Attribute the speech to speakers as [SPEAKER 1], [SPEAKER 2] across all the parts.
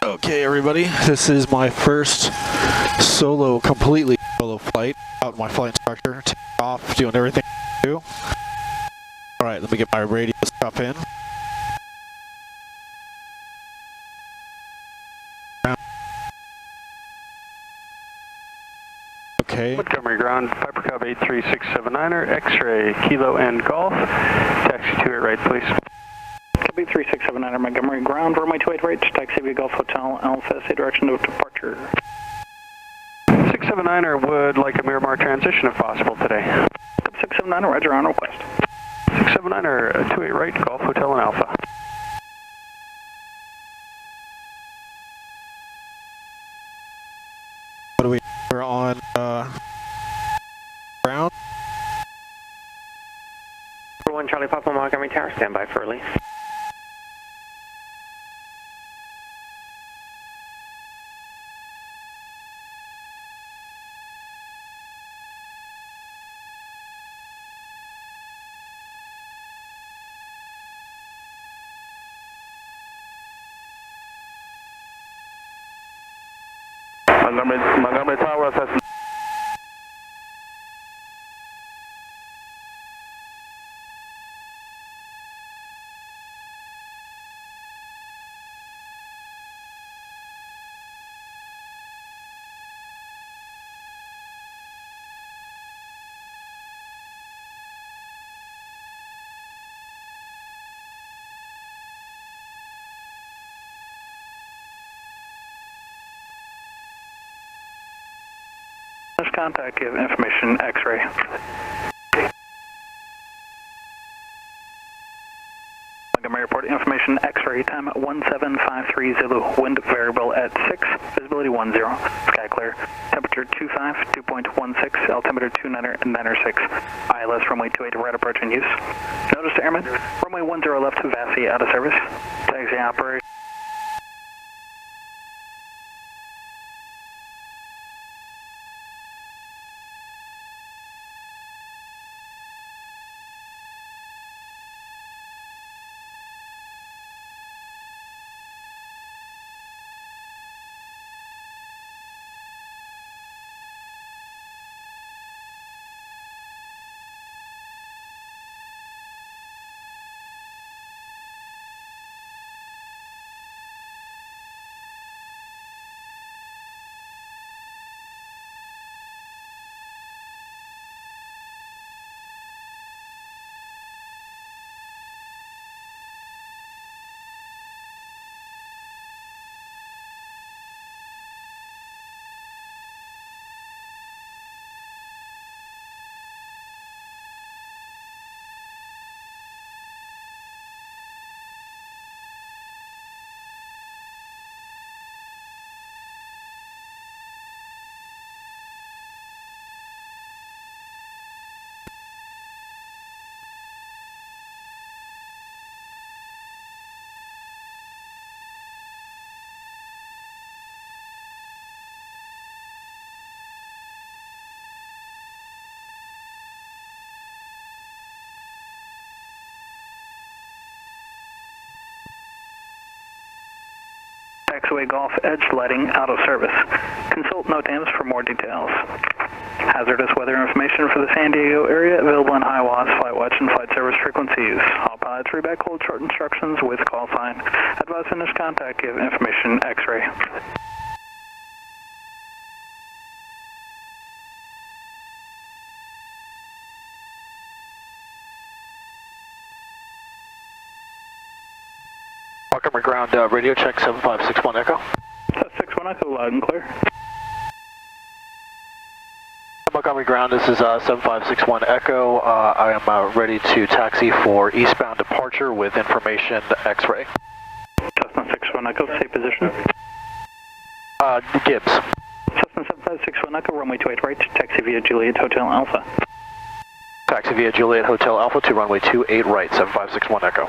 [SPEAKER 1] Okay, everybody, this is my first completely solo flight out my flight instructor, taking off, doing everything I do. Alright, let me get my radio stuff in. Okay.
[SPEAKER 2] Montgomery ground, Piper Cub 83679er, X-ray, Kilo and Golf. Taxi 28 right, please.
[SPEAKER 3] Cub 83679er, Montgomery ground, runway 28 right, taxi via Golf Hotel Alpha, say direction of departure.
[SPEAKER 2] 679er would like a Miramar transition if possible today.
[SPEAKER 3] Cub 679er, roger, on request.
[SPEAKER 2] 679er, 28 right, Golf Hotel and Alpha.
[SPEAKER 1] What do we do? We're on ground.
[SPEAKER 4] 1 Charlie Papa Montgomery Tower, standby for release.
[SPEAKER 2] Montgomery Tower, assessment.
[SPEAKER 3] Contact, give information X-ray. Montgomery Airport, information X-ray, time at 1753 Zulu, wind variable at 6, visibility 10, sky clear, temperature 25, 2.16, altimeter 296, ILS runway 28 right approach in use. Notice to airmen, runway 10 left, VASI out of service, taxi operation. Taxiway Golf Edge lighting out of service. Consult NOTAMs for more details. Hazardous weather information for the San Diego area available in HIWAS, Flight Watch, and Flight Service frequencies. All pilots read back hold short instructions with call sign. Advise finish contact, give information X-ray.
[SPEAKER 2] Montgomery ground, radio check 7561 Echo.
[SPEAKER 3] 61 Echo, loud and clear.
[SPEAKER 2] Montgomery ground, this is 7561 Echo. I am ready to taxi for eastbound departure with information X-ray.
[SPEAKER 3] Cessna 61 Echo, stay position.
[SPEAKER 2] Gibbs.
[SPEAKER 3] Cessna 7561 Echo, runway 28 right, taxi via Juliet Hotel Alpha.
[SPEAKER 2] Taxi via Juliet Hotel Alpha to runway 28 right, 7561 Echo.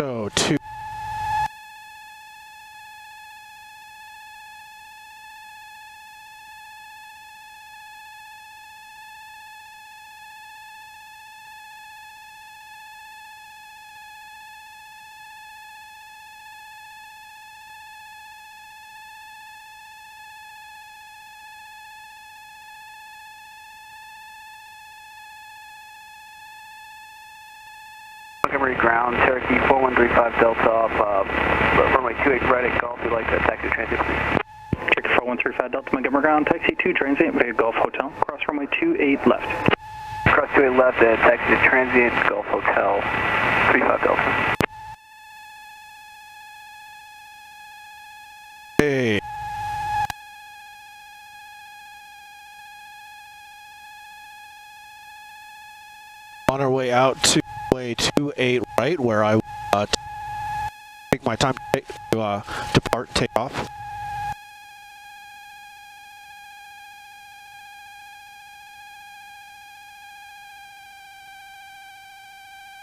[SPEAKER 1] So, 2.
[SPEAKER 3] Montgomery ground, Cherokee 4135 Delta off runway 28 right at Golf. We'd like to taxi transit, please. Cherokee 4135 Delta, Montgomery ground, taxi 2 transient via Golf Hotel. Cross runway 28 left. Cross 28 left at taxi to transient Golf Hotel 35 Delta.
[SPEAKER 1] Hey. On our way out to way 28 right, where I take my time to depart, take off.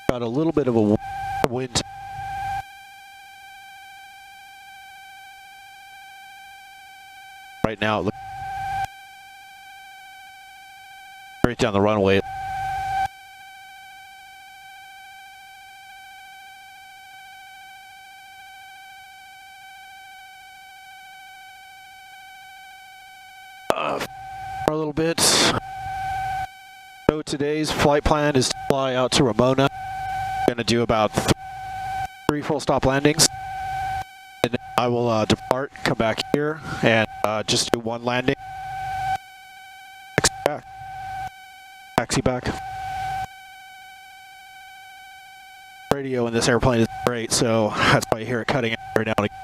[SPEAKER 1] Got a little bit of a wind. Right now, look straight down the runway. For a little bit. So today's flight plan is to fly out to Ramona. Going to do about 3 full stop landings. And I will depart, come back here, and just do 1 landing. Taxi back. Radio in this airplane is great, so that's why you hear it cutting out every now and again.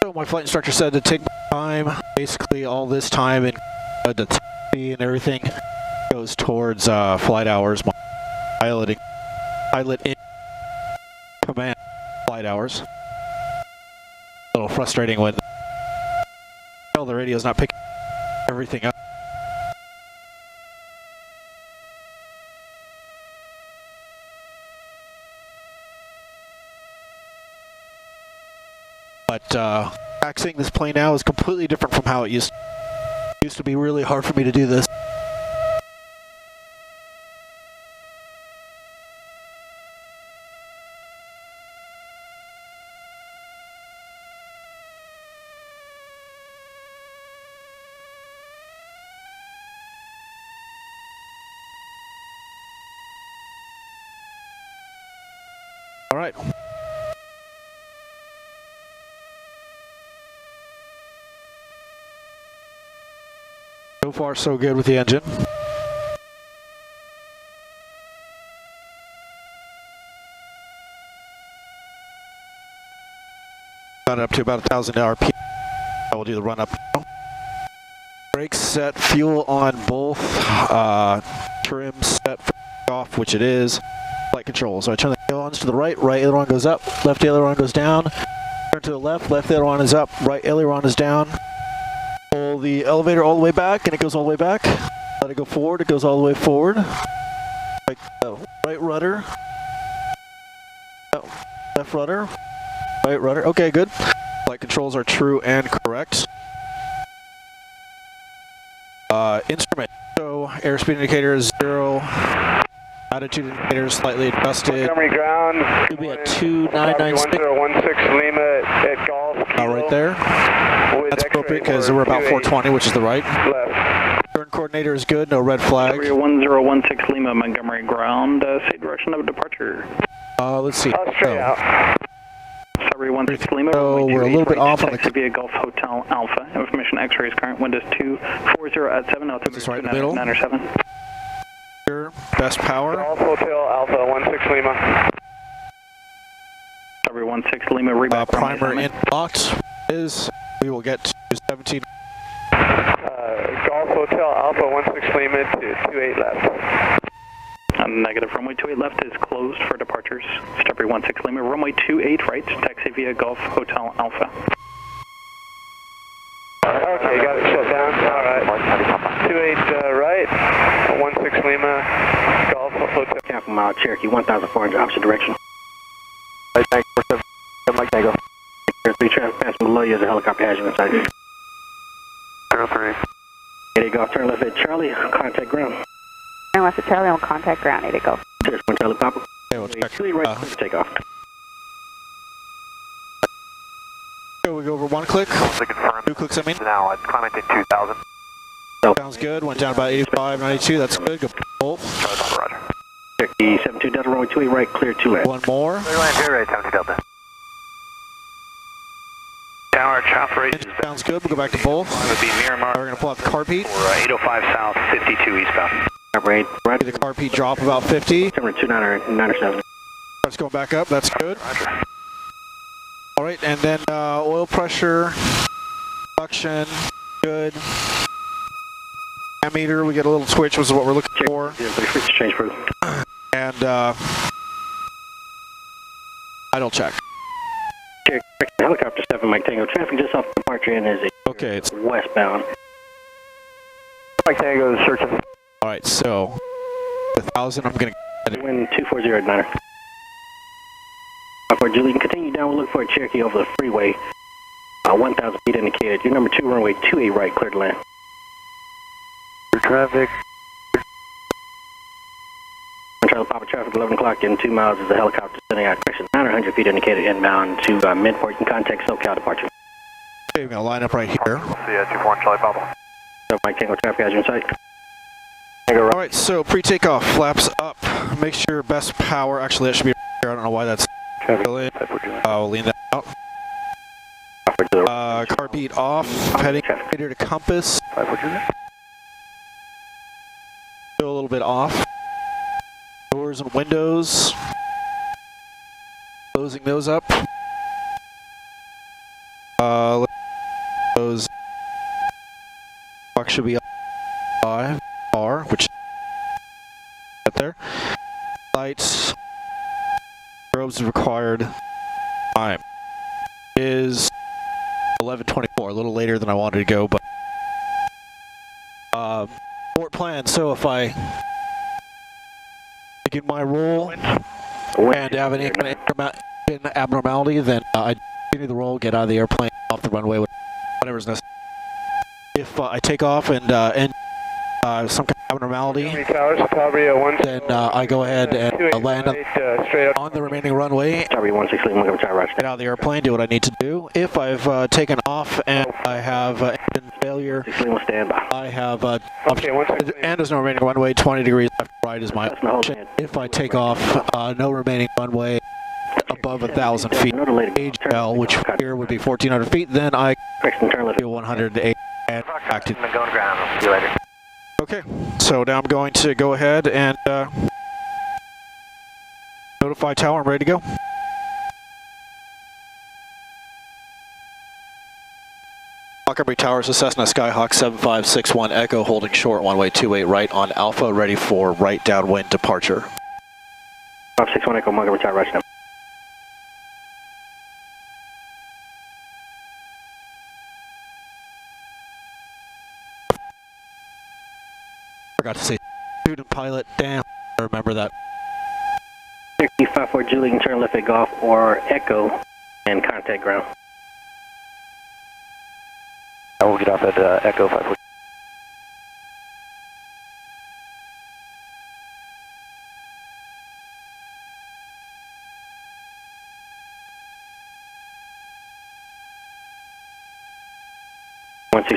[SPEAKER 1] So my flight instructor said to take my time. Basically, all this time and the taxi and everything goes towards flight hours. My pilot in command flight hours. A little frustrating when the radio's not picking everything up. But taxiing this plane now is completely different from how it used to. It used to be really hard for me to do this. All right. So far, so good with the engine. Got it up to about 1,000 RPM. I will do the run up now. Brakes set, fuel on both, trim set off, which it is. Flight control. So I turn the ailerons to the right aileron goes up, left aileron goes down. Turn to the left aileron is up, right aileron is down. Pull the elevator all the way back, and it goes all the way back. Let it go forward, it goes all the way forward. Right rudder. Oh, left rudder. Right rudder. Okay, good. Flight controls are true and correct. Instrument. So airspeed indicator is 0. Attitude indicator is slightly adjusted.
[SPEAKER 5] Montgomery ground.
[SPEAKER 1] Should be at 2996.
[SPEAKER 5] 1016 Lima at Golf.
[SPEAKER 1] Right there. That's appropriate because we're about 420, which is the right.
[SPEAKER 5] Left.
[SPEAKER 1] Turn coordinator is good, no red flag.
[SPEAKER 3] 1016 Lima, Montgomery ground, say direction of departure.
[SPEAKER 1] Let's see.
[SPEAKER 5] Straight out.
[SPEAKER 3] Sorry, 16 Lima.
[SPEAKER 1] So we're a little bit off on the
[SPEAKER 3] via Golf Hotel Alpha. Information X-rays current wind is 240 at 7.
[SPEAKER 1] This right in the middle.
[SPEAKER 3] 9 or 7.
[SPEAKER 1] Best power.
[SPEAKER 5] Golf Hotel Alpha 16 Lima.
[SPEAKER 3] Sorry, 16 Lima. Reback.
[SPEAKER 1] Primer in locked is. We will get to 17.
[SPEAKER 5] Golf Hotel Alpha 16 Lima to 28 left.
[SPEAKER 3] Negative. Runway 28 left is closed for departures. Strawberry 16 Lima. Runway 28 right, taxi via Golf Hotel Alpha.
[SPEAKER 5] Okay, got it shut down. All right. 28 right, 16 Lima, Golf Hotel.
[SPEAKER 6] Half a mile, Cherokee 1,400, opposite direction.
[SPEAKER 5] Right, thank you. Mike Tango.
[SPEAKER 6] 3 traffic passing below you as a helicopter has you inside.
[SPEAKER 5] 03.
[SPEAKER 6] 8 Golf, turn left at Charlie, contact ground.
[SPEAKER 7] Turn left at Charlie on contact ground, 8 Golf.
[SPEAKER 6] Cheers, 1 Charlie Papa.
[SPEAKER 1] Okay, we'll check.
[SPEAKER 6] 2 right, clear for takeoff.
[SPEAKER 1] We go over 1 click.
[SPEAKER 5] To confirm.
[SPEAKER 1] 2 clicks, I mean.
[SPEAKER 5] Now it's climbing to 2,000.
[SPEAKER 1] Sounds good. Went down about 85, 92. That's good. Go full.
[SPEAKER 5] Roger.
[SPEAKER 6] Cherokee 72 Delta, runway 28 right, clear 2 left.
[SPEAKER 1] 1 more.
[SPEAKER 5] Clear land, Jerry, right, 72 Delta. Tower chopper rate is
[SPEAKER 1] Sounds good. We'll go back to both.
[SPEAKER 5] would be Miramar.
[SPEAKER 1] We're going to pull out the carpet.
[SPEAKER 5] For 805 south, 52 eastbound.
[SPEAKER 6] Right, right.
[SPEAKER 1] The carpet drop about 50.
[SPEAKER 6] September 297.
[SPEAKER 1] Starts going back up. That's good.
[SPEAKER 5] Roger.
[SPEAKER 1] All right, and then oil pressure, suction, good. Ammeter, we get a little twitch, which is what we're looking for.
[SPEAKER 6] Change proof.
[SPEAKER 1] And idle check.
[SPEAKER 6] Cherokee helicopter 7 Mike Tango. Traffic just off departure end is
[SPEAKER 1] Okay, it's
[SPEAKER 6] westbound.
[SPEAKER 5] Mike Tango is searching.
[SPEAKER 1] all right. So 1,000. I'm gonna.
[SPEAKER 6] Wind 240 at Niner. For Julie, you can continue down. We'll look for a Cherokee over the freeway. 1,000 feet indicated. Your number 2 runway 28 right, cleared to land.
[SPEAKER 5] Traffic.
[SPEAKER 6] Charlie Papa traffic 11 o'clock in 2 miles is a helicopter sending out correction 900 feet indicated inbound to Midport. You can contact SoCal departure.
[SPEAKER 1] Okay, we're gonna line up right here.
[SPEAKER 5] We'll see you 24 Charlie Papa.
[SPEAKER 6] So Mike Tango traffic has you in sight.
[SPEAKER 1] All right, so pre-takeoff, flaps up. Make sure best power. Actually, that should be right here. I don't know why that's. I'll lean that out. Car beat off. Heading here to compass. Still a little bit off. Doors and windows. Closing those up. Those clock should be up 5 R, which get there. Lights. Strobes required. Time is 11:24. A little later than I wanted to go, but port plan. So if I begin my roll and have any kind of abnormality, then I continue the roll, get out of the airplane, off the runway, whatever's necessary. If I take off and some kind of abnormality, then I go ahead and land on the remaining runway,
[SPEAKER 6] Tower 116, welcome to Tower
[SPEAKER 1] get out of the airplane, do what I need to do. If I've taken off and I have engine failure,
[SPEAKER 6] 16 will stand by.
[SPEAKER 1] I have and there's no remaining runway, 20 degrees left to right is my option. If I take off, no remaining runway above 1,000 feet, age L, which here would be 1,400 feet, then I feel 108 and back to
[SPEAKER 5] Going ground. See you later.
[SPEAKER 1] Okay, so now I'm going to go ahead and notify tower. I'm ready to go. Montgomery Towers, a Cessna Skyhawk 7561 Echo, holding short, one-way 28 right on Alpha, ready for right downwind departure.
[SPEAKER 6] 561 Echo, Montgomery Tower, right now.
[SPEAKER 1] Forgot to say student pilot. Damn, I remember that.
[SPEAKER 6] 54 Julie, you can turn left at Golf or Echo and contact ground.
[SPEAKER 5] I will get off at Echo 54.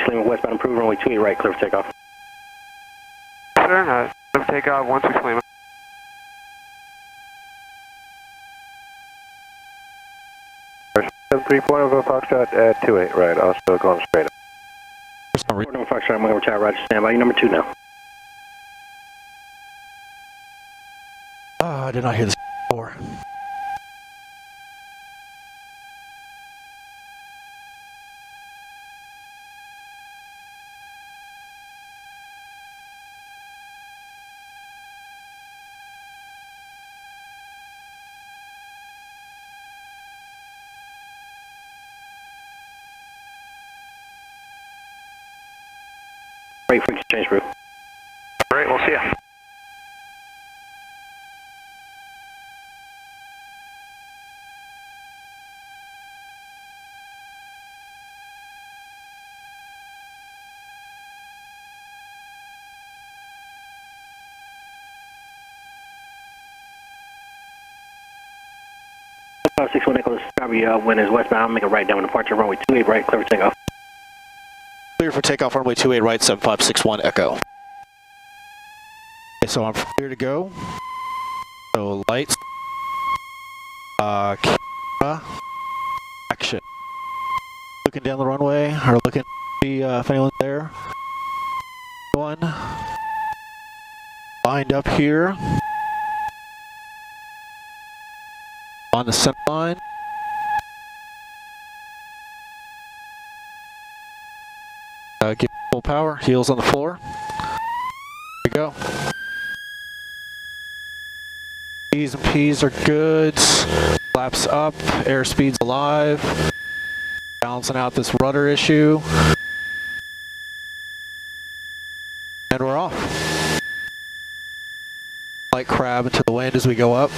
[SPEAKER 6] Lima westbound improved, runway 28 right, clear for takeoff.
[SPEAKER 5] Sir, takeoff 16 Lima. Three point over Foxtrot at 28 right, also going straight up.
[SPEAKER 6] Portland Foxtrot, Montgomery Tower, Roger, stand by. You're number 2 now.
[SPEAKER 1] I did not hear this before.
[SPEAKER 6] Great frequency change, crew.
[SPEAKER 3] All right, we'll see you.
[SPEAKER 6] Five 61 Echo, Strawberry wind is westbound, make a right down departure, runway 28 right, clear for takeoff.
[SPEAKER 1] Clear for takeoff, runway 28 right, 7561 Echo. Okay, so I'm clear to go. So lights, camera, action. Looking down the runway, or looking to see if anyone's there. One. Lined up here. On the center line. Get full power, heels on the floor. Here we go. P's and P's are good. Flaps up, airspeed's alive. Balancing out this rudder issue. And we're off. Light crab into the wind as we go up.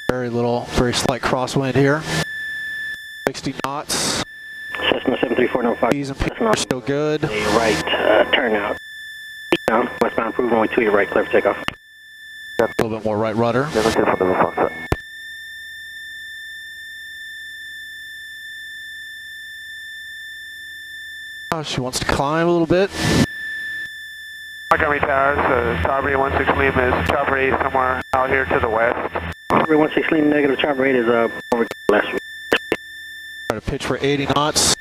[SPEAKER 1] Very slight crosswind here. 60 knots.
[SPEAKER 6] Cessna 734 number 5.
[SPEAKER 1] P's and P's are still good.
[SPEAKER 6] A right turnout. Down, westbound approved, runway 28 right, clear for takeoff.
[SPEAKER 1] A little bit more right rudder. Oh, she wants to climb a little bit.
[SPEAKER 5] Montgomery Towers, Strawberry 16 Lima is chopper 8 somewhere out here to the west.
[SPEAKER 6] Strawberry 16 Lima negative, chopper 8 is over last week.
[SPEAKER 1] Try to pitch for 80 knots.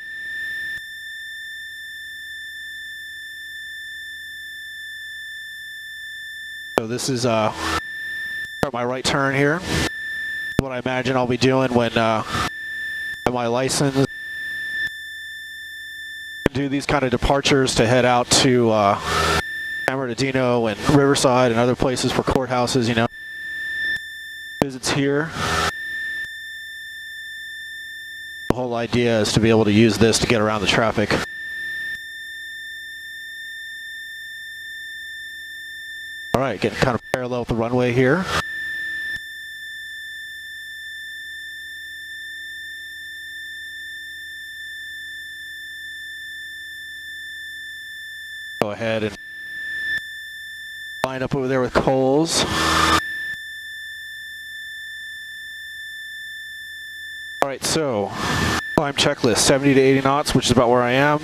[SPEAKER 1] So this is my right turn here. What I imagine I'll be doing when I have my license. Do these kind of departures to head out to San Bernardino and Riverside and other places for courthouses, you know. Visits here. The whole idea is to be able to use this to get around the traffic. All right, getting kind of parallel with the runway here. Go ahead and line up over there with Coles. All right, so climb checklist, 70 to 80 knots, which is about where I am.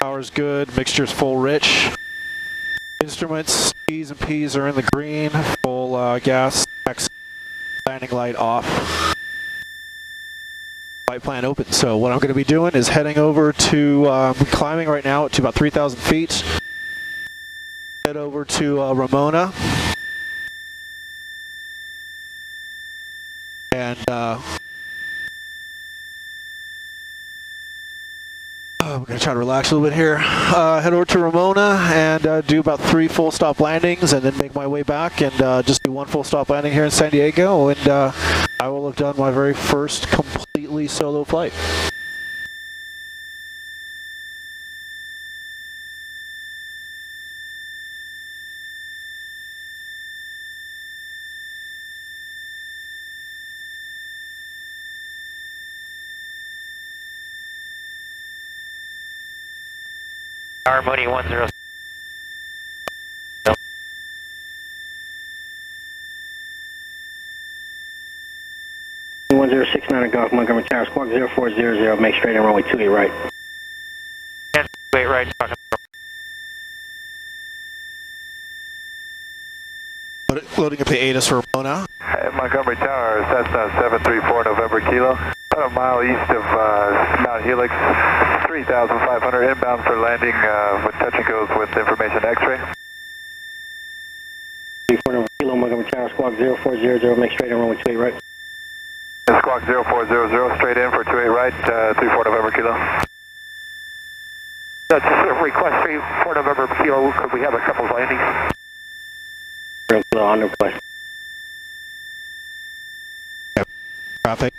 [SPEAKER 1] Power's good, mixture's full rich. Instruments, P's and P's are in the green, full gas, landing light off. Flight plan open. So what I'm going to be doing is heading over to, climbing right now to about 3,000 feet. Head over to Ramona. And I'm going to try to relax a little bit here. Head over to Ramona and do about 3 full stop landings and then make my way back and just do 1 full stop landing here in San Diego, and I will have done my very first completely solo flight.
[SPEAKER 4] Tower Mooney 10.
[SPEAKER 6] 1069 Golf Montgomery Tower, squawk 0400, make straight and runway 28 right.
[SPEAKER 4] 28 right.
[SPEAKER 1] Loading up the ATIS for Ramona.
[SPEAKER 5] At Montgomery Towers, that's 734 November Kilo. About a mile east of Mount Helix, 3,500 inbound for landing with touch and goes with information X-ray.
[SPEAKER 6] 34 November Kilo, Montgomery Tower, squawk 0400, make straight and runway 28 right.
[SPEAKER 5] Squawk 0400, straight in for 28 right, 34 November Kilo.
[SPEAKER 3] That's a request 34 November Kilo, could we have a couple of landings?
[SPEAKER 6] Kilo on request.
[SPEAKER 1] Traffic.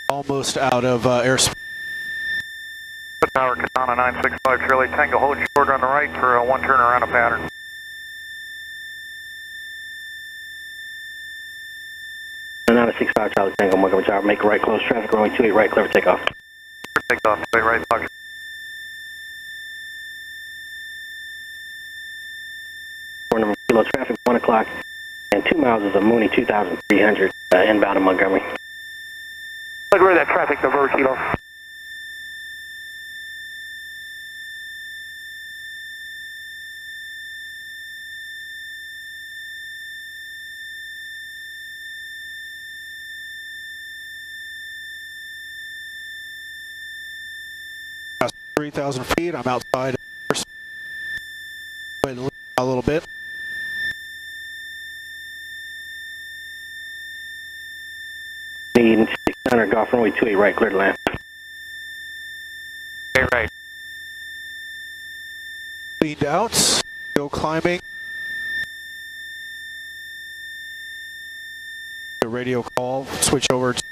[SPEAKER 1] Almost out of airspace.
[SPEAKER 5] Tower, Katana 965 Charlie Tango, hold short on the right for a one turn around a pattern.
[SPEAKER 6] Katana 65 Charlie Tango, Montgomery Tower, make a right, close traffic, runway 28 right, clear for takeoff.
[SPEAKER 5] Takeoff, wait right, Fox.
[SPEAKER 6] 4 number kilo traffic, 1 o'clock, and 2 miles is a Mooney 2300 inbound to Montgomery.
[SPEAKER 5] Look where that traffic, November Kilo.
[SPEAKER 1] Past 3,000 feet, I'm outside. Wait a little bit.
[SPEAKER 6] Need 600 golf runway 28 right, clear to land.
[SPEAKER 4] Okay, right.
[SPEAKER 1] Leaned out, go climbing. The radio call, switch over to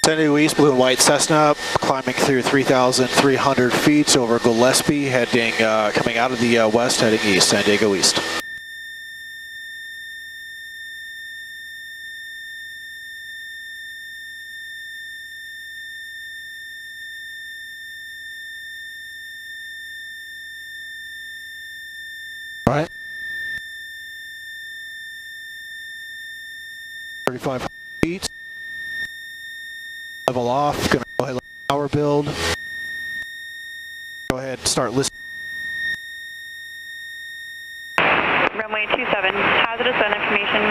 [SPEAKER 1] San Diego East, blue and white Cessna, climbing through 3,300 feet over Gillespie, heading, coming out of the west, heading east, San Diego East. All right. 3,500 feet. Level off. Gonna go ahead and let power build. Go ahead and start listening.
[SPEAKER 8] Runway 27, hazardous zone information.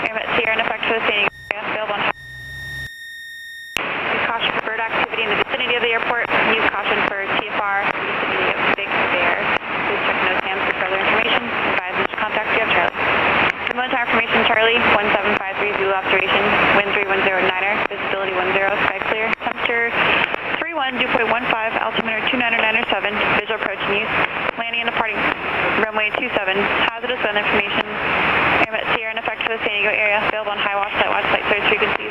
[SPEAKER 8] Airmet Sierra in effect for the San Diego area, available on use caution for bird activity in the vicinity of the airport. Use caution for TFR in the vicinity of Big Bear. Please check nose cams for further information. Advise initial contact you have Charlie. Remote tower information Charlie, 1753 Zulu observation, wind 3109er, visibility 10, sky clear, temperature 31, dew point 15, altimeter 29907, visual approach and use, landing and departing, runway 27, hazardous zone information, Airmet Sierra in effect for the San Diego area, available on high watch light surge frequencies,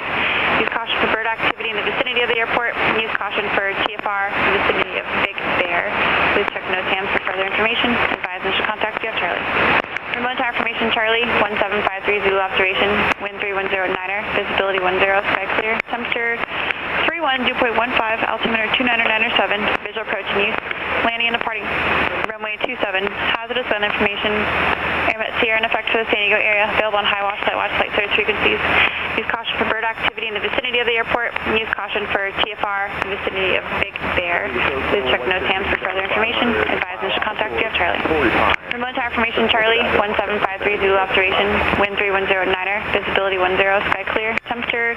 [SPEAKER 8] use caution for bird activity in the vicinity of the airport, use caution for TFR in the vicinity of Big Bear, please check nose cams for further information, advise initial contact you have Charlie. Remote tower information Charlie, 1753 Zulu observation, wind 3109er, visibility 10, sky clear, temperature 31, dew point 15, altimeter 29907, visual approach and use, landing and departing, runway 27, hazardous zone information, Airmet Sierra in effect for the San Diego area, available on high watch light surge frequencies, use caution for bird activity in the vicinity of the airport, use caution for TFR in the vicinity of Big Bear, please check nose cams for further information, advise initial contact you have Charlie. Remote tower information Charlie, 1753 Zulu observation, wind 3109er, visibility 10, sky clear, temperature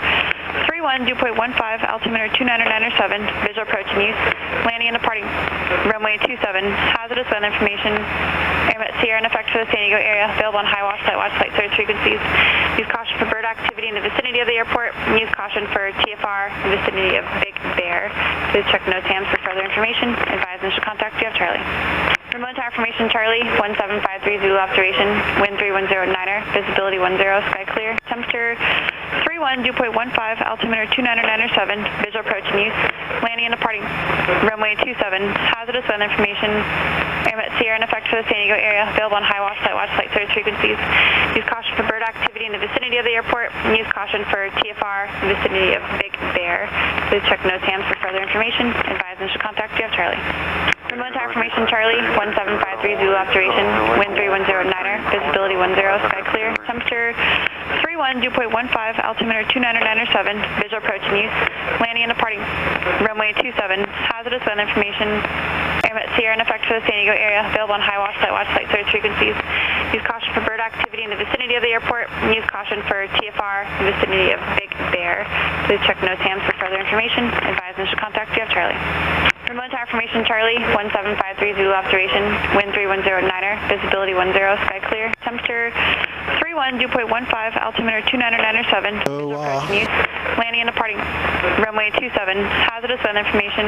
[SPEAKER 8] 31, dew point 15, altimeter 29907, visual approach and use, landing and departing, runway 27, hazardous zone information, Airmet Sierra in effect for the San Diego area, available on high watch light surge frequencies, use caution for bird activity in the vicinity of the airport, use caution for TFR in the vicinity of Big Bear, please check nose cams for further information, advise initial contact you have Charlie. Remote tower information Charlie, 1753 Zulu observation, wind 3109er, visibility 10, sky clear, temperature 31, dew point 15, altimeter 29907, visual approach and use, landing and departing, runway 27, hazardous zone information, Airmet Sierra in effect for the San Diego area, available on high watch light surge frequencies, use caution for bird activity in the vicinity of the airport, use caution for TFR in the vicinity of Big Bear, please check nose cams for further information, advise initial contact you have Charlie. Remote tower information Charlie, 1753 Zulu observation, wind 3109er, visibility 10, sky clear, temperature 31, dew point 15, altimeter 29907, visual approach and use, landing and departing, runway 27, hazardous zone information, Airmet Sierra in effect for the San Diego area, available on high watch light surge frequencies, use caution for bird activity in the vicinity of the airport, use caution for TFR in the vicinity of Big Bear, please check nose cams for further information, advise initial contact you have Charlie. Remote tower information Charlie, 1753 Zulu observation, wind 3109er, visibility 10, sky clear, temperature 31, dew point 15, altimeter 29907, visual approach and use, landing and departing, runway 27, hazardous zone information,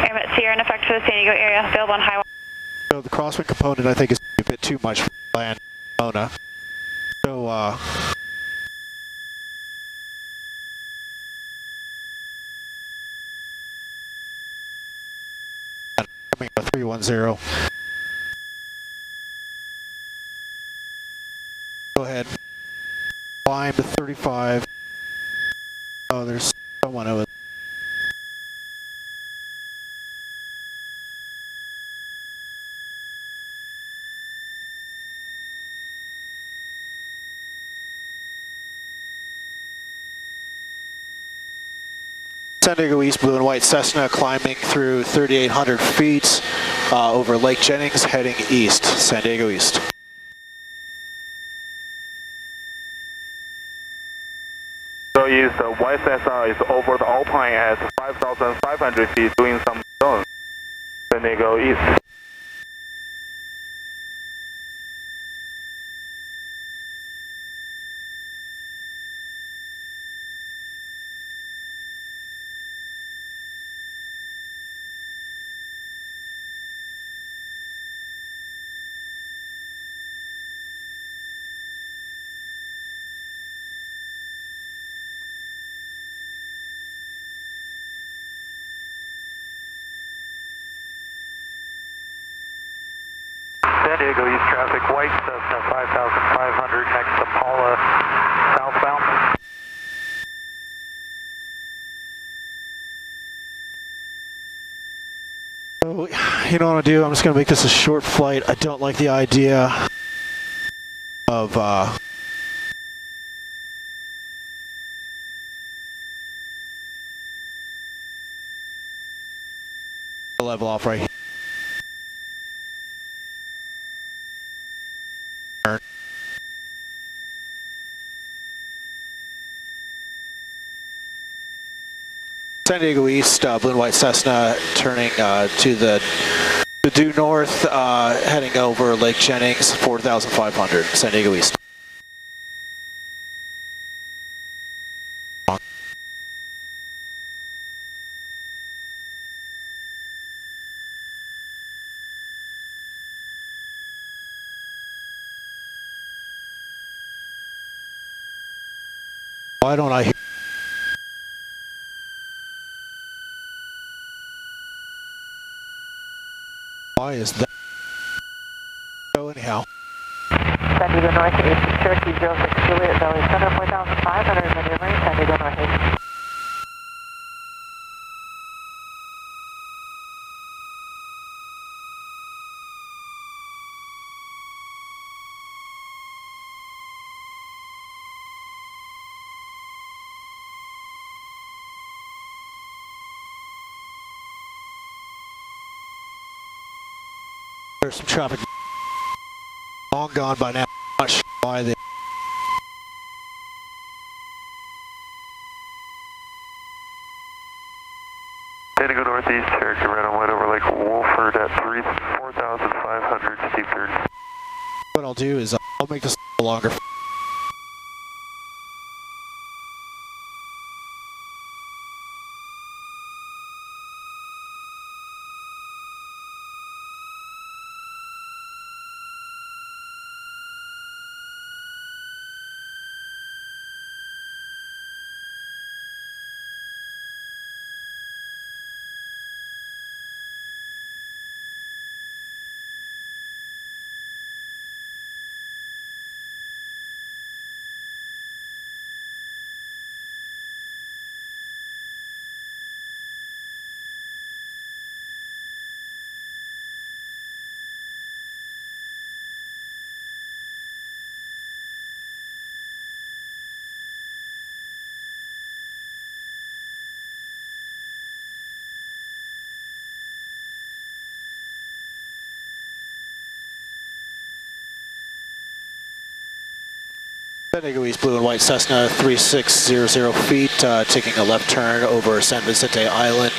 [SPEAKER 8] Airmet Sierra in effect for the San Diego area, available on high.
[SPEAKER 1] So the crosswind component I think is a bit too much for land Ramona. So 310. Go ahead. Climb to 35. Oh, there's someone over there. San Diego East, blue and white Cessna climbing through 3,800 feet over Lake Jennings, heading east. San Diego East.
[SPEAKER 5] So is the white Cessna is over the Alpine at 5,500 feet doing some zone. San Diego East.
[SPEAKER 2] San Diego East traffic, white Cessna 5,500 next to Paula, southbound.
[SPEAKER 1] So, you know what I'll do? I'm just going to make this a short flight. I don't like the idea of level off right here. San Diego East, blue and white Cessna turning to the due north, heading over Lake Jennings, 4,500, San Diego East. Why don't I hear? Why is that? So anyhow.
[SPEAKER 9] San Diego North, 8 Cherokee 06 Juliet, Valley Center, 4,500, Montgomery, San Diego North 8.
[SPEAKER 1] There's some traffic long gone by now. I'm not sure why they.
[SPEAKER 5] San Diego Northeast, Cherokee red on white over Lake Wolford at 4,500, steep 30.
[SPEAKER 1] What I'll do is I'll make this a longer. San Diego East, blue and white Cessna, 3600 feet, taking a left turn over San Vicente Island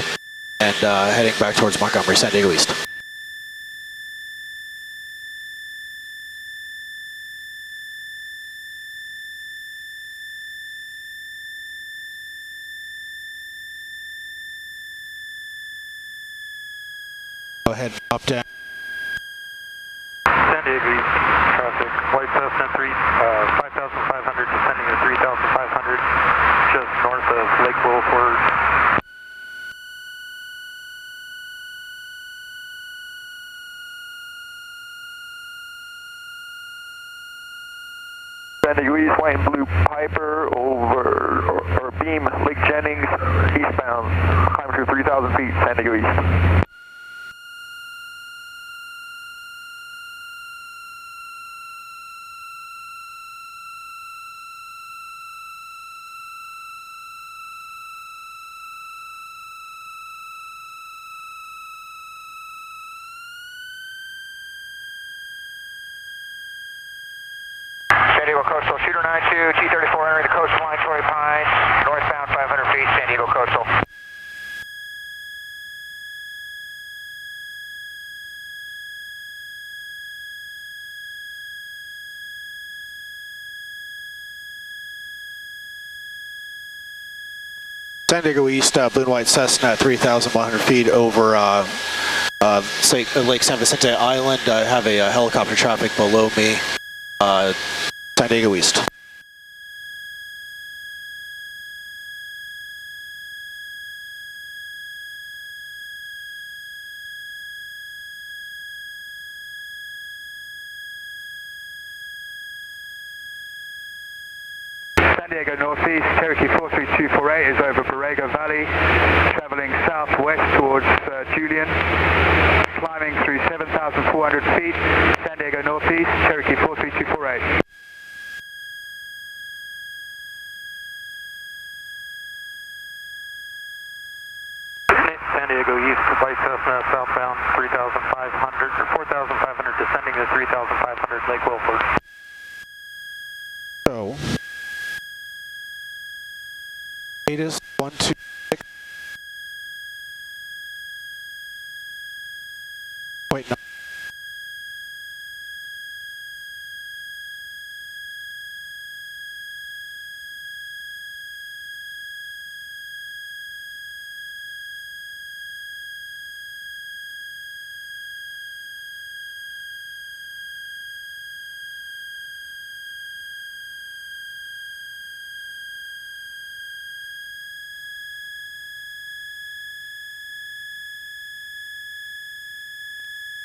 [SPEAKER 1] and heading back towards Montgomery, San Diego East. Go ahead, up down.
[SPEAKER 2] San Diego East traffic, white Cessna 5,500 descending to 3,500 just north of Lake Wolford.
[SPEAKER 5] San Diego East, white and blue Piper over, or beam Lake Jennings, eastbound, climb through 3,000 feet, San Diego East.
[SPEAKER 4] San Diego Coastal, shooter 92, T-34 entering the coastline, Torrey Pines, northbound 500 feet, San Diego Coastal.
[SPEAKER 1] San Diego East, blue and white Cessna at 3,100 feet over Lake San Vicente Island. I have a helicopter traffic below me. San Diego East.
[SPEAKER 5] San Diego Northeast, Cherokee 43248 is over Borrego Valley, traveling southwest towards Julian, climbing through 7,400 feet, San Diego Northeast, Cherokee 43248.
[SPEAKER 2] San Diego East, white Cessna, southbound 3,500, or 4,500, descending to 3,500, Lake Wilford.
[SPEAKER 1] So, latest 126. Wait, no.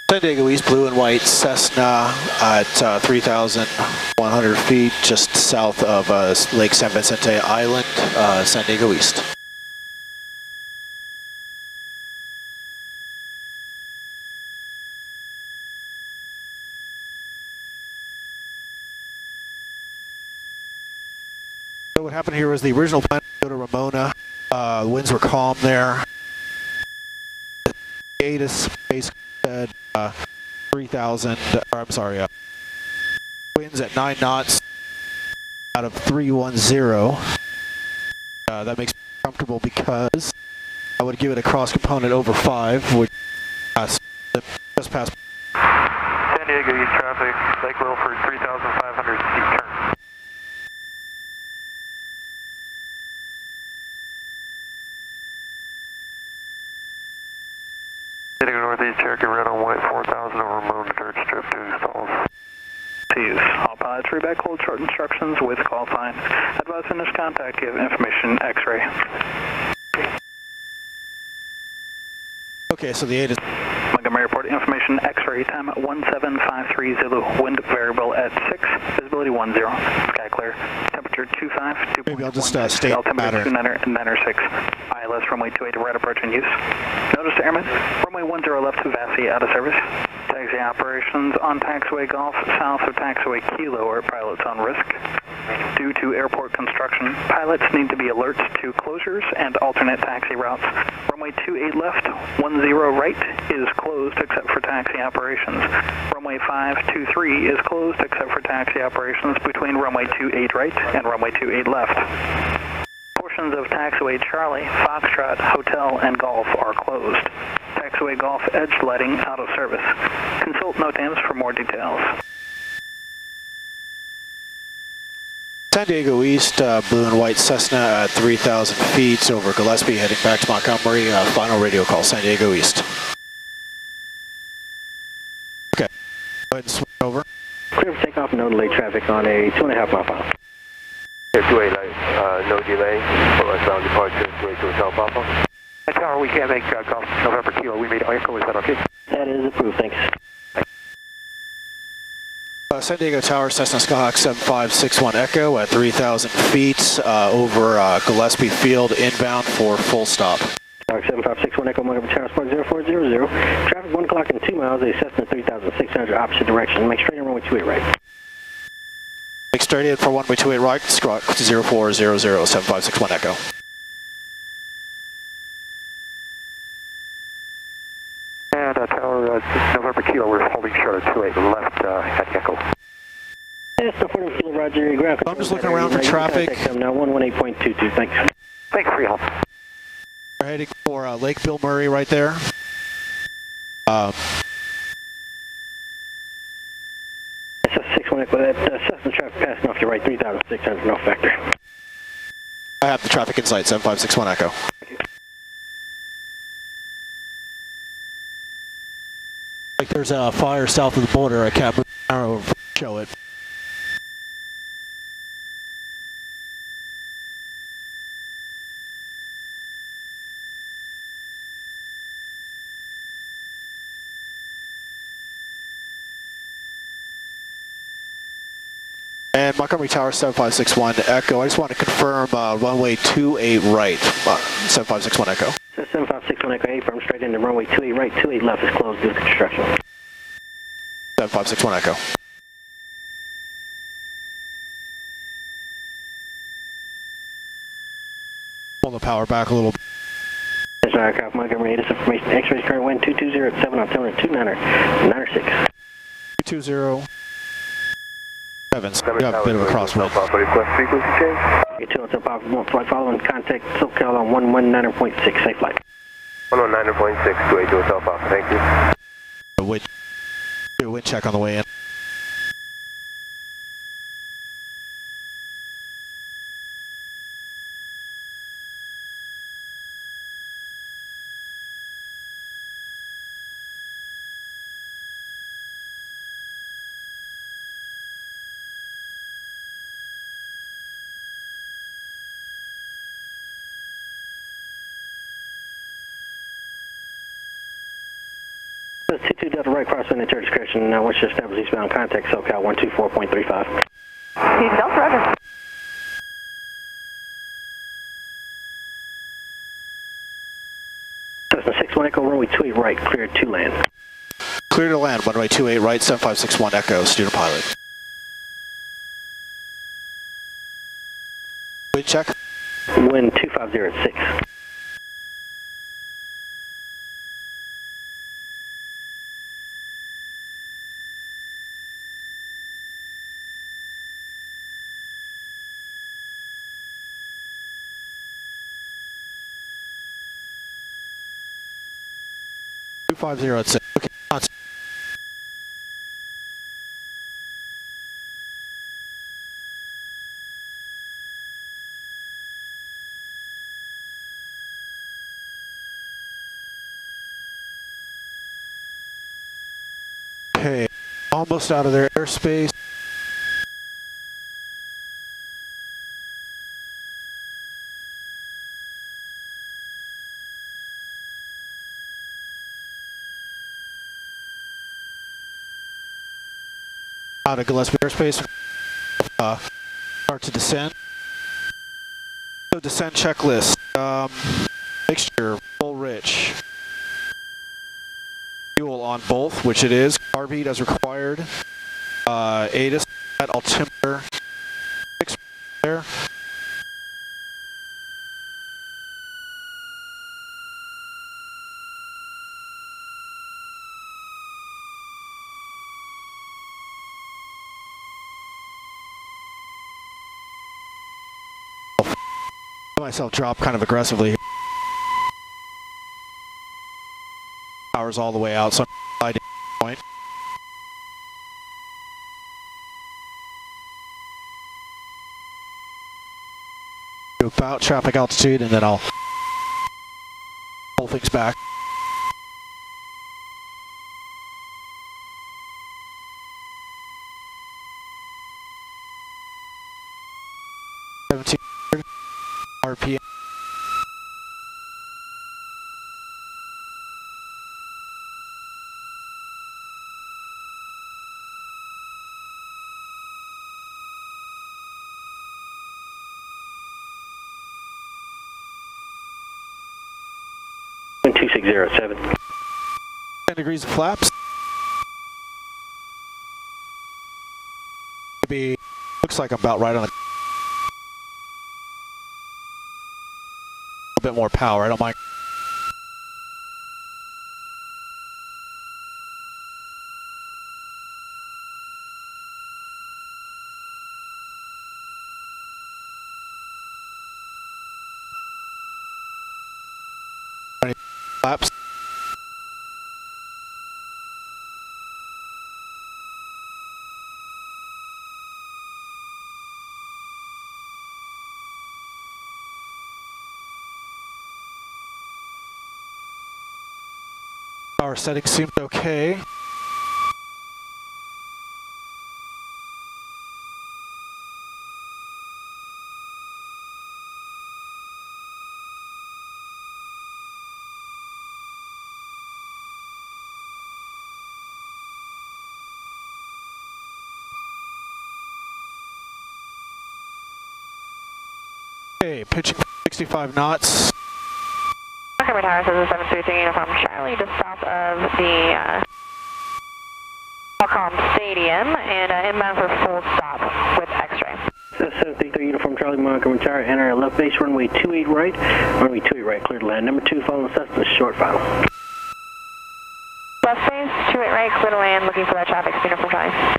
[SPEAKER 1] San Diego East, blue and white Cessna at 3,100 feet, just south of Lake San Vicente Island, San Diego East. So what happened here was the original plan to go to Ramona. The winds were calm there. The ATIS basically said 3,000, or I'm sorry, winds at 9 knots out of 310. That makes me comfortable because I would give it a cross component over 5, which just past.
[SPEAKER 2] San Diego East traffic, Lake Wilford, 3,500 feet turn. San Diego Northeast, Cherokee red on white, 4,000 over Ramona dirt strip, 2 stalls.
[SPEAKER 3] To use. All pilots read back hold short instructions with call sign. Advise finish contact, give information X-ray.
[SPEAKER 1] Okay, so the 8 is
[SPEAKER 3] Montgomery Airport information X-ray time 1753 Zulu, wind variable at 6, visibility 10, sky clear, temperature 25, 2.1,
[SPEAKER 1] maybe I'll just state
[SPEAKER 3] altimeter
[SPEAKER 1] pattern.
[SPEAKER 3] 296, ILS runway 28 right approach in use. Notice to airmen, runway 10 left to Vassie out of service. Taxi operations on taxiway Golf south of taxiway Kilo are pilots on risk. Due to airport construction, pilots need to be alert to closures and alternate taxi routes. Runway 28 left, 10 right is closed except for taxi operations. Runway 523 is closed except for taxi operations between runway 28 right and runway 28 left. Portions of taxiway Charlie, Foxtrot, Hotel, and Golf are closed. Taxiway Golf edge lighting out of service. Consult NOTAMs for more details.
[SPEAKER 1] San Diego East, blue and white Cessna at 3,000 feet over Gillespie, heading back to Montgomery. Final radio call, San Diego East. Okay, go ahead and swing over.
[SPEAKER 6] Clear for takeoff, no delay traffic on a 2.5 mile file.
[SPEAKER 5] 28 light, no delay, for westbound departure, way to Hotel Papa.
[SPEAKER 2] Tower, we can't make Golf November Kilo. We made Echo. Is that okay?
[SPEAKER 6] That is approved, thanks.
[SPEAKER 1] San Diego Tower, Cessna Skyhawk 7561 Echo at 3,000 feet over Gillespie Field, inbound for full stop.
[SPEAKER 6] Skyhawk 7561 Echo, Montgomery Tower, Spark 0400. Traffic 1 o'clock in 2 miles, a Cessna 3600 opposite direction. Make straight in runway 28 right.
[SPEAKER 1] Make straight in for runway 28 right, squawk 0400 7561 Echo.
[SPEAKER 2] And Tower, November Kilo, we're holding short of 28 left at Echo.
[SPEAKER 6] Yes, the 40 Kilo, Roger, ground control.
[SPEAKER 1] I'm just looking around for traffic.
[SPEAKER 6] Now 118.22, thanks.
[SPEAKER 2] Thanks for your help.
[SPEAKER 1] We're heading for Lake Bill Murray right there.
[SPEAKER 6] SS61 Echo, that Cessna traffic passing off your right, 3,600, no factor.
[SPEAKER 1] I have the traffic in sight, 7561 Echo. Like there's a fire south of the border. I can't move the arrow to show it. And Montgomery Tower 7561 Echo. I just want to confirm runway 28 right, 7561 Echo.
[SPEAKER 6] 7561 Echo, A firm straight into runway 28 right, 28 left is closed due to construction.
[SPEAKER 1] 7561 Echo. Pull the power back a little bit.
[SPEAKER 6] That's our aircraft, Montgomery, this information, X-rays current wind 220 at 7 on 29er
[SPEAKER 1] 220. 7. You have a bit of a crosswind.
[SPEAKER 2] Frequency change?
[SPEAKER 6] Get 2 on top of 1 flight following contact SoCal on 119.6, safe flight.
[SPEAKER 2] 119.6, 282 self off, thank you.
[SPEAKER 1] Do a wind check on the way in.
[SPEAKER 6] That's 22 Delta right crosswind at your discretion. Now, once you establish eastbound contact SoCal 124.35.
[SPEAKER 9] Delta, roger.
[SPEAKER 6] Cessna 61 Echo, runway 28 right, cleared to land.
[SPEAKER 1] Clear to land, runway 28 right, 7561 Echo, student pilot. Wind check.
[SPEAKER 6] Wind 250 at 6.
[SPEAKER 1] At 6. Okay. Okay, almost out of their airspace. Out of Gillespie airspace, start to descend. So descent checklist, mixture, full rich. Fuel on both, which it is. Carb heat as required. ATIS at altimeter. 6 there. Myself drop kind of aggressively. Power's all the way out, so I'm point. Do about traffic altitude, and then I'll pull things back. RPM.
[SPEAKER 6] 2607.
[SPEAKER 1] 10 degrees of flaps. Maybe, looks like I'm about right on the... A bit more power, I don't mind. Flaps. Power settings seemed okay. Okay, pitching 65 knots.
[SPEAKER 9] Montgomery Tower says 733 Uniform Charlie, just south of the Qualcomm Stadium, and inbound for full stop with X-ray.
[SPEAKER 6] 733 Uniform Charlie, Montgomery Tower, enter left base runway 28 right, runway 28 right, clear to land. Number 2, following Cessna, short final.
[SPEAKER 9] Left base, 28 right, clear to land, looking for that traffic, Uniform Charlie.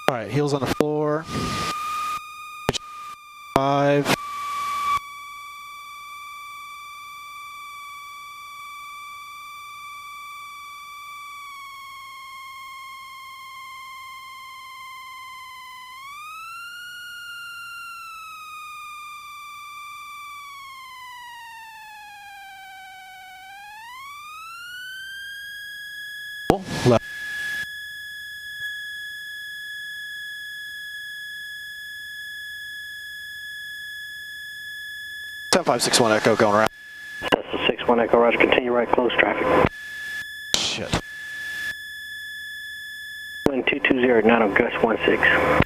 [SPEAKER 1] All right, heels on the floor. 5. Left. Ten 561 Echo going around.
[SPEAKER 6] Cessna 61 Echo, roger, continue right, close traffic.
[SPEAKER 1] Shit.
[SPEAKER 6] Wind 220, not on gust 16.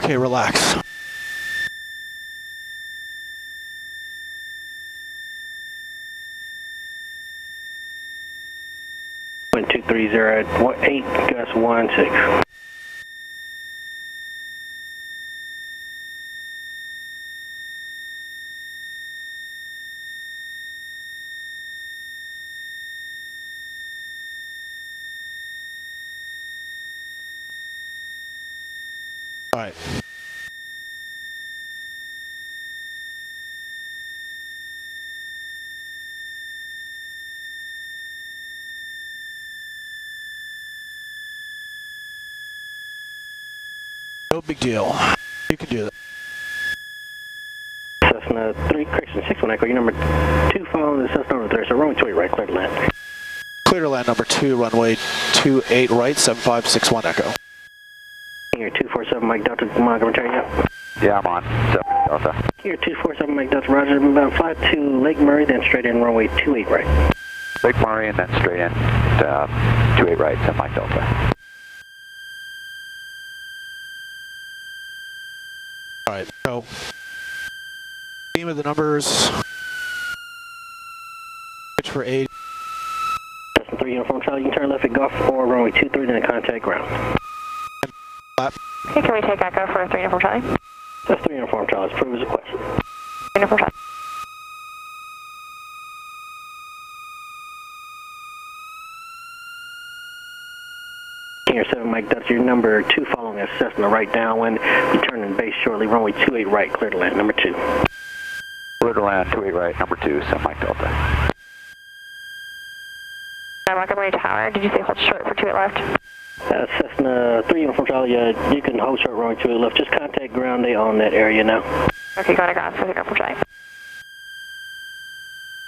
[SPEAKER 1] Okay, relax.
[SPEAKER 6] Wind 230, 8, gust 16.
[SPEAKER 1] All right. No big deal. You can do that.
[SPEAKER 6] Cessna 3, correction 61 Echo, your number 2 following the Cessna number 3, so runway 28 right, clear to land.
[SPEAKER 1] Clear to land number 2, runway 28 right, 7561 Echo.
[SPEAKER 6] Here 247 Mike Delta, Montgomery Tower, yep.
[SPEAKER 4] Yeah, I'm on. Delta.
[SPEAKER 6] Here 247 Mike Delta, roger, about 5 to Lake Murray, then straight in runway 28 right.
[SPEAKER 4] Lake Murray and then straight in, 28 right to Mike Delta.
[SPEAKER 1] All right, so theme of the numbers. Pitch for 8.
[SPEAKER 6] Cessna 3 Uniform Charlie, you can turn left at Golf 4, runway 23, then contact ground.
[SPEAKER 9] Okay, can we take Echo for 3 Uniform Charlie?
[SPEAKER 6] That's 3 Uniform Charlie, let's prove as a question.
[SPEAKER 9] Uniform Charlie.
[SPEAKER 6] Here 7 Mike Delta, your number 2 following us, Cessna right downwind, returning base shortly, runway 28 right, clear to land, number 2.
[SPEAKER 4] Clear
[SPEAKER 2] to land 28 right, number 2, send Mike Delta.
[SPEAKER 8] Montgomery Tower, did you say hold short for 28 left?
[SPEAKER 6] Cessna 3 Uniform Charlie, you can hold short runway 28 left. Just contact ground, they own that area now.
[SPEAKER 8] Okay, going to ground, so Uniform Charlie.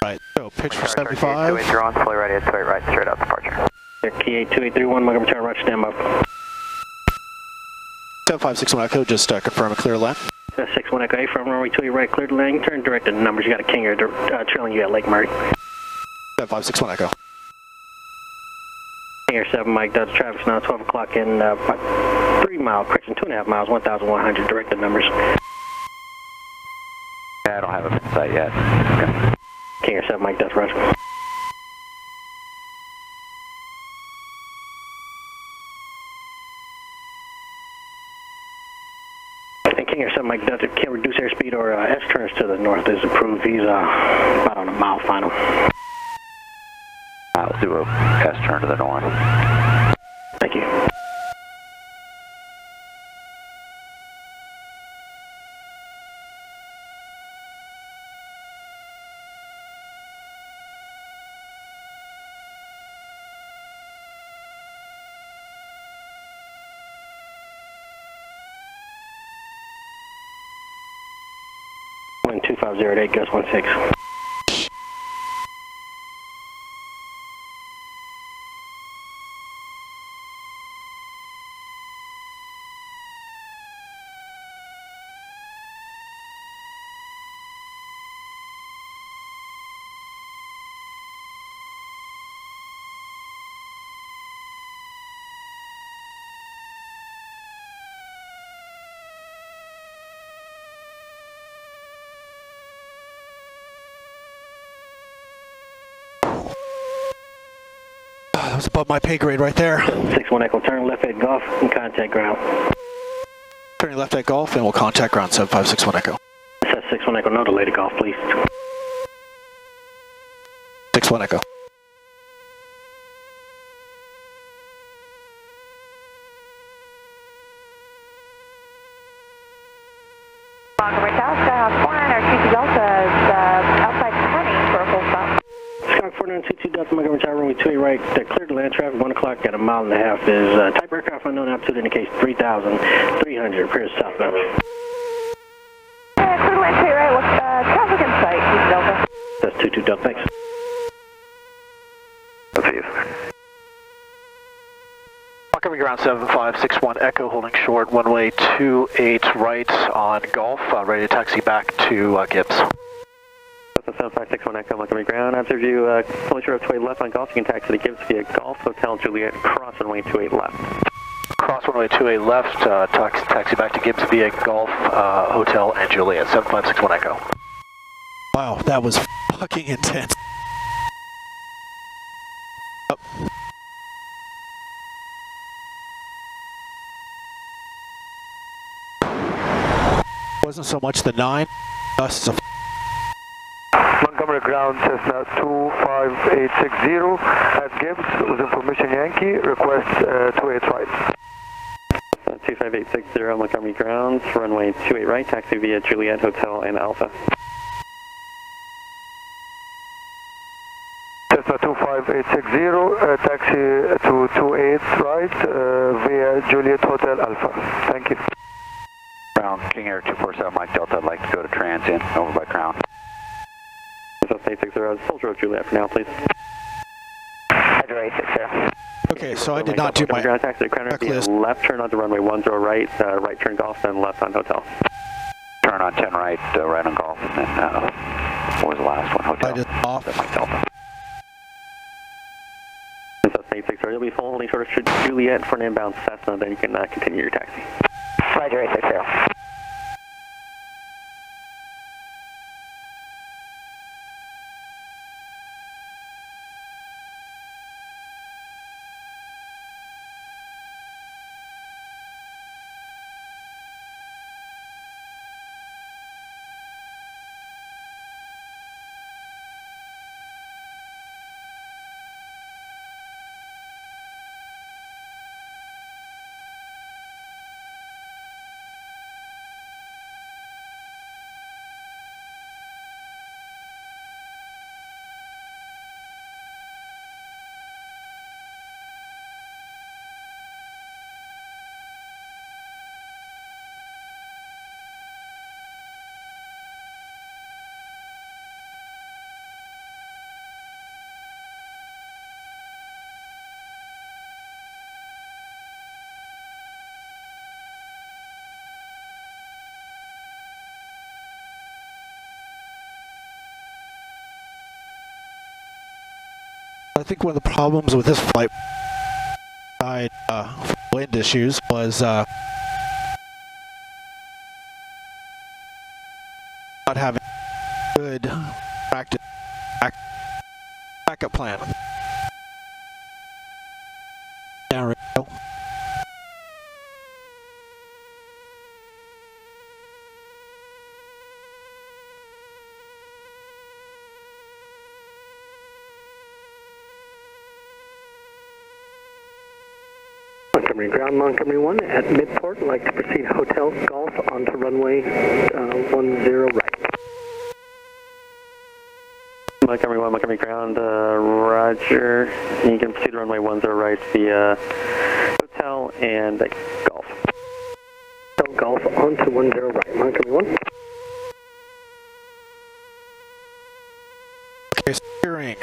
[SPEAKER 1] Right, so pitch for 75.
[SPEAKER 4] 28, you're on, fully ready at 28 right, straight out departure.
[SPEAKER 6] Key 2831, Montgomery Tower, Roger, stand by.
[SPEAKER 1] 7561 Echo, just confirm a clear land.
[SPEAKER 6] 61 Echo, A from runway 28 right, cleared landing, turn direct to the numbers. You got a King Air trailing you at Lake Murray.
[SPEAKER 1] 7561 Echo.
[SPEAKER 6] King Air 7 Mike, Delta traffic's now 12 o'clock in about 3 mile, correction, 2.5 miles, 1,100, direct to numbers.
[SPEAKER 2] Yeah, I don't have a pin sight yet. Okay.
[SPEAKER 6] King Air 7 Mike, Delta, Roger. King Air 7 Mike Delta can't reduce airspeed or S turns to the north is approved. He's about on a mile final.
[SPEAKER 2] Let's do a S turn to the north.
[SPEAKER 6] Thank you. Wind 2508, gust 16.
[SPEAKER 1] That was above my pay grade right there.
[SPEAKER 6] 61 Echo, turn left at Golf and contact ground.
[SPEAKER 1] Turning left at Golf and we'll contact ground 7561 Echo.
[SPEAKER 6] Set 61 Echo, no delay to Golf, please.
[SPEAKER 1] 61 Echo.
[SPEAKER 7] Montgomery Tower, Skyhawk 49, our 22 Delta is outside Penny for a full stop.
[SPEAKER 6] Skyhawk 4922 Delta, Montgomery Tower, runway 28 right, cleared to land traffic, 1 o'clock at a mile and a half is type aircraft unknown, altitude indicates 3,300, appears southbound.
[SPEAKER 7] Clear to land 28 right, look, traffic in sight, 22 Delta.
[SPEAKER 6] That's 22 Delta, thanks.
[SPEAKER 2] Let's see.
[SPEAKER 1] Montgomery ground 7561 Echo, holding short, runway 28 right on Golf, ready to taxi back to Gibbs.
[SPEAKER 3] 7561 Echo, Montgomery ground. I observe you fully short of 28 left on Golf. You can taxi to Gibbs via Golf Hotel Juliet, cross runway 28 left.
[SPEAKER 1] Cross runway 28 left, taxi back to Gibbs via Golf Hotel and Juliet, 7561 Echo. Wow, that was fucking intense. Up. Wasn't so much the 9, us a
[SPEAKER 5] Montgomery ground Cessna 25860 at Gibbs with information Yankee, request 28 right.
[SPEAKER 3] 25860 Montgomery grounds, runway 28 right, taxi via Juliet Hotel and Alpha.
[SPEAKER 5] Cessna 25860, taxi to 28 right via Juliet Hotel Alpha. Thank you.
[SPEAKER 2] Ground, King Air 247 Mike Delta, I'd like to go to Transient, over by Crown.
[SPEAKER 3] Cessna 860, Soldier of Juliet for now, please.
[SPEAKER 4] Roger, 860.
[SPEAKER 1] Okay, so I did not do my
[SPEAKER 3] ground taxi to Crown Air, left turn onto runway 10 right, right turn Golf, then left on Hotel.
[SPEAKER 2] Turn on 10 right, right on Golf, and then, what was the last one? Hotel.
[SPEAKER 1] I just off.
[SPEAKER 2] Mike Delta.
[SPEAKER 3] Cessna 860, you'll be full holding short of Juliet for an inbound Cessna, then you can continue your taxi.
[SPEAKER 4] Roger, 860.
[SPEAKER 1] I think one of the problems with this flight, wind issues, was not having good practice backup plan. Down radio.
[SPEAKER 6] Montgomery ground, Montgomery 1 at midport. Like to proceed hotel golf onto runway 10 right.
[SPEAKER 10] Montgomery 1, Montgomery ground, roger. You can proceed runway 10 right via hotel and golf.
[SPEAKER 6] Hotel golf onto 10 right, Montgomery 1.
[SPEAKER 1] Okay, steering.